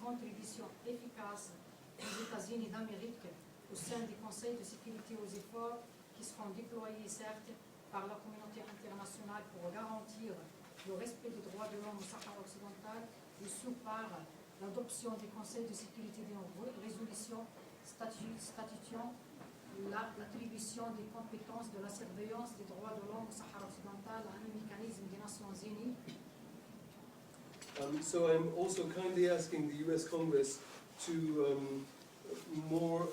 contribution efficace des États-Unis d'Amérique au sein du Conseil de sécurité aux efforts qui seront déployés, certes, par la communauté internationale pour garantir le respect des droits de l'homme au Sahara occidental, et sous par l'adoption du Conseil de sécurité d'une résolution statuant l'attribution des compétences de la surveillance des droits de l'homme au Sahara occidental à un mécanisme des Nations Unies. So I'm also kindly asking the US Congress to more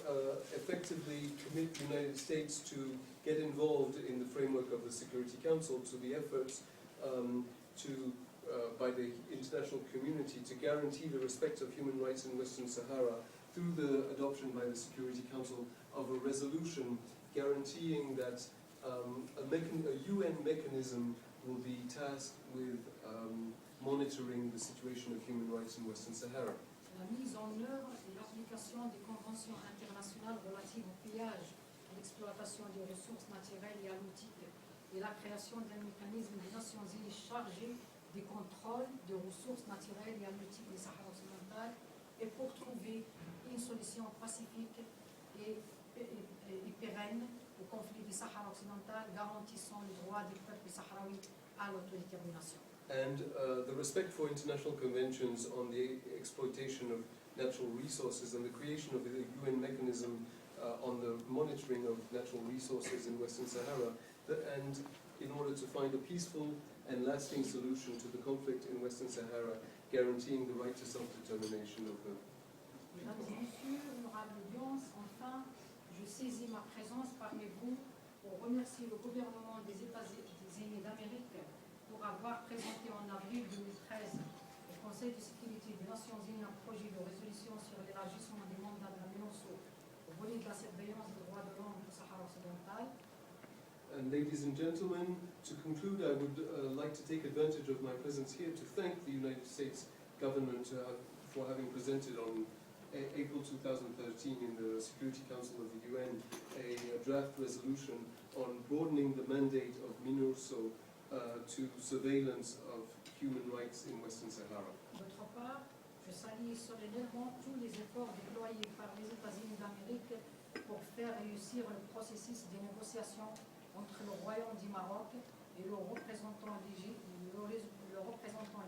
effectively commit the United States to get involved in the framework of the Security Council to the efforts by the international community to guarantee the respect of human rights in Western Sahara through the adoption by the Security Council of a resolution guaranteeing that a UN mechanism will be tasked with monitoring the situation of human rights in Western Sahara. La mise en œuvre et l'application des conventions internationales relatives au pillage, à l'exploitation des ressources naturelles et halieutiques et la création d'un mécanisme des Nations Unies chargé des contrôles des ressources naturelles et halieutiques du Sahara occidental et pour trouver une solution pacifique et pérenne au conflit du Sahara occidental, garantissant le droit des peuples sahraouis à l'autodétermination. And the respect for international conventions on the exploitation of natural resources and the creation of a UN mechanism on the monitoring of natural resources in Western Sahara, and in order to find a peaceful and lasting solution to the conflict in Western Sahara, guaranteeing the right to self-determination of the Mesdames et messieurs, honorable audience, enfin, je saisis ma présence parmi vous pour remercier le gouvernement des États-Unis d'Amérique pour avoir présenté en avril 2013 au Conseil de sécurité des Nations Unies un projet de résolution sur l'élargissement des mandats de la MINUSO au volet de la surveillance des droits de l'homme au Sahara occidental. And ladies and gentlemen, to conclude, I would like to take advantage of my presence here to thank the United States government for having presented on April 2013 in the Security Council of the UN a draft resolution on broadening the mandate of MINUSO to surveillance of human rights in Western Sahara. D'autre part, je salue solennellement tous les efforts déployés par les États-Unis d'Amérique pour faire réussir le processus de négociation entre le Royaume du Maroc et le représentant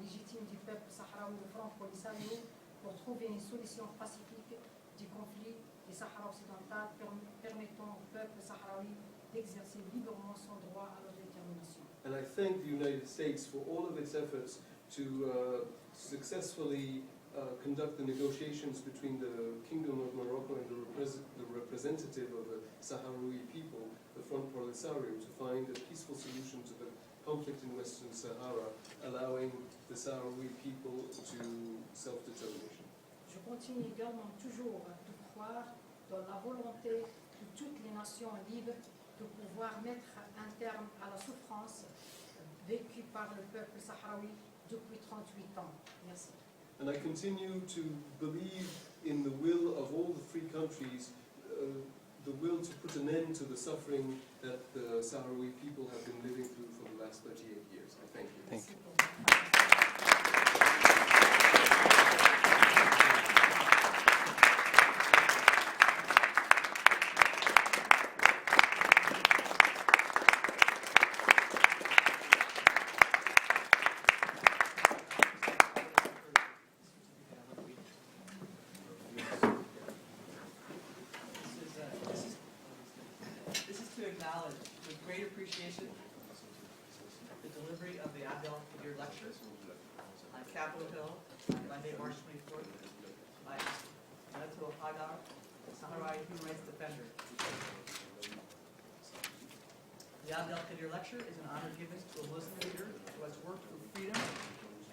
légitime du peuple sahraoui, le Front Polisario, pour trouver une solution pacifique du conflit du Sahara occidental permettant au peuple sahraoui d'exercer librement son droit à l'autodétermination. And I thank the United States for all of its efforts to successfully conduct the negotiations between the Kingdom of Morocco and the representative of the Sahrawi people, the Front Polisario, to find a peaceful solution to the conflict in Western Sahara, allowing the Sahrawi people to self-determination. Je continue également toujours de croire dans la volonté de toutes les nations libres de pouvoir mettre un terme à la souffrance vécue par le peuple sahraoui depuis 38 ans. Merci. And I continue to believe in the will of all the free countries, the will to put an end to the suffering that the Sahrawi people have been living through for the last 38 years. I thank you. Thank you. This is to acknowledge with great appreciation the delivery of the Abdel Kadir lecture on Capitol Hill on Monday, March 24th by Amínato Haidar, a Sahrawi human rights defender. The Abdel Kadir lecture is an honor given to a Muslim leader who has worked for freedom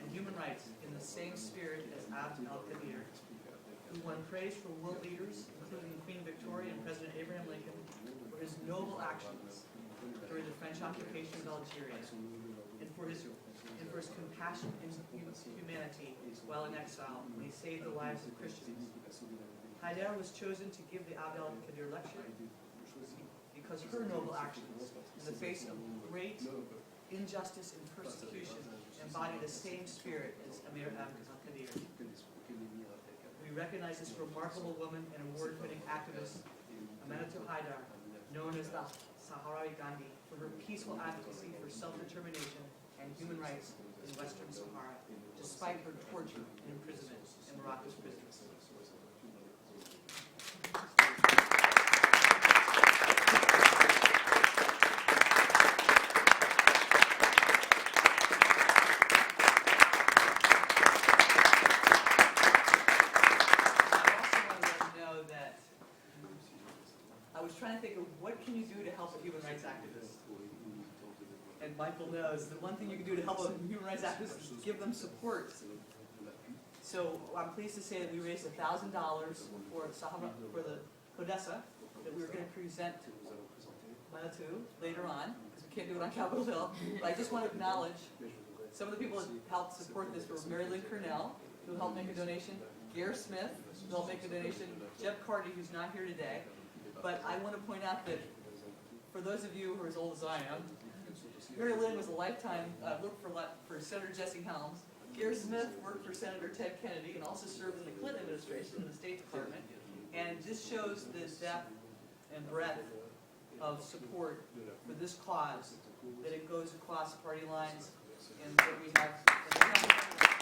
and human rights in the same spirit as Abd al-Kadir, who won praise from world leaders, including Queen Victoria and President Abraham Lincoln, for his noble actions during the French occupation of Algeria, and for his compassion and humanity while in exile when he saved the lives of Christians. Haidar was chosen to give the Abd al-Kadir lecture because her noble actions in the face of great injustice and persecution embody the same spirit as Amir al-Kadir. we recognize this remarkable woman and award-winning activist, Aminatou Haidar, known as the Sahrawi Gandhi, for her peaceful advocacy for self-determination and human rights in Western Sahara, despite her torture and imprisonment in Morocco's prisons. I was trying to think of what can you do to help a human rights activist? And Michael knows the one thing you can do to help a human rights activist is give them support. So I'm pleased to say that we raised $1,000 for the Codessa that we were going to present to Aminiatu later on, because we can't do it on Capitol Hill. But I just want to acknowledge some of the people that helped support this were Mary Lynn Cornell, who helped make a donation, Gare Smith, who helped make a donation, Jeb Carty, who's not here today. But I want to point out that for those of you who are as old as I am, Mary Lynn was a lifetime, worked for Senator Jesse Helms. Gare Smith worked for Senator Ted Kennedy and also served in the Clinton administration in the State Department. And this shows the depth and breadth of support for this cause, that it goes across party lines and that we have.